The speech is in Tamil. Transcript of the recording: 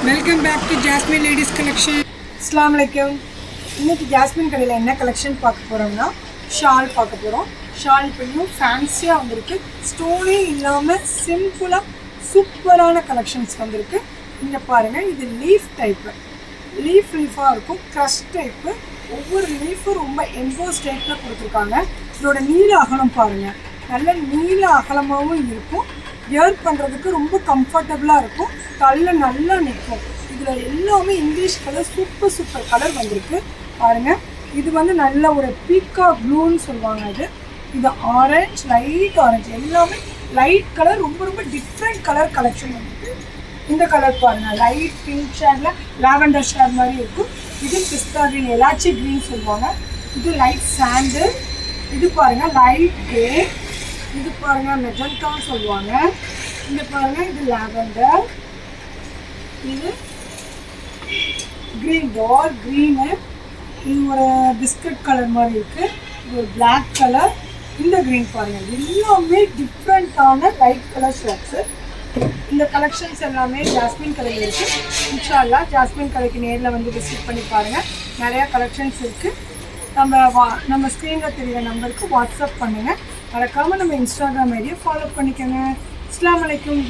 Welcome back to Jasmine ladies collection. அஸ்ஸலாமு அலைக்கும். இன்னைக்கு ஜாஸ்மின் கடையில் என்ன கலெக்ஷன் பார்க்க போகிறோம்னா ஷால் பார்க்க போகிறோம். ஷால் இப்படியும் ஃபேன்சியாக வந்திருக்கு, ஸ்டோனே இல்லாமல் சிம்பிளாக சூப்பரான கலெக்ஷன்ஸ் வந்திருக்கு. இங்கே பாருங்கள், இது லீஃப் டைப்பு, லீஃபாக இருக்கும், க்ரஷ் டைப்பு. ஒவ்வொரு லீஃபும் ரொம்ப எம்போஸ் டைப்பில் கொடுத்துருக்காங்க. இதோட நீள அகலம் பாருங்கள், நல்ல நீள அகலமாகவும் இருக்கும். வியர் பண்ணுறதுக்கு ரொம்ப கம்ஃபர்டபுளாக இருக்கும், கல்லில் நல்லா நிற்கும். இதில் எல்லாமே இங்கிலீஷ் கலர், சூப்பர் கலர் வந்திருக்கு பாருங்கள். இது வந்து நல்ல ஒரு பீகாக் ப்ளூன்னு சொல்லுவாங்க. இது ஆரஞ்ச், லைட் ஆரஞ்ச், எல்லாமே லைட் கலர், ரொம்ப டிஃப்ரெண்ட் கலர் கலெக்ஷன் வந்துருக்கு. இந்த கலர் பாருங்கள், லைட் பிங்க் ஷேடில் லாவெண்டர் ஷேட் மாதிரி இருக்கும். இது பிஸ்தா க்ரீன், எலாச்சி க்ரீன் சொல்லுவாங்க. இது லைட் சாண்டு. இது பாருங்கள் லைட் கிரே. இது பாருங்கள் மெஜந்தான்னு சொல்லுவாங்க. இந்த பாருங்கள் இது லாவெண்டர். இது க்ரீன், டார்க் க்ரீனு. இது ஒரு பிஸ்கட் கலர் மாதிரி இருக்குது. இது ஒரு பிளாக் கலர். இந்த க்ரீன் பாருங்கள், எல்லாமே டிஃப்ரெண்ட்டான லைட் கலர் ஷர்ட்ஸு. இந்த கலெக்ஷன்ஸ் எல்லாமே ஜாஸ்மின் கடையில் இருக்குது. இன்ஷா அல்லாஹ் ஜாஸ்மின் கடைக்கு நேரில் வந்து விசிட் பண்ணி பாருங்கள். நிறையா கலெக்ஷன்ஸ் இருக்குது. நம்ம ஸ்க்ரீனில் தெரிகிற நம்பருக்கு வாட்ஸ்அப் பண்ணுங்கள். மறக்காமல் நம்ம இன்ஸ்டாகிராம் ஐடியை ஃபாலோ பண்ணிக்கோங்க. அஸ்ஸலாமு அலைக்கும்.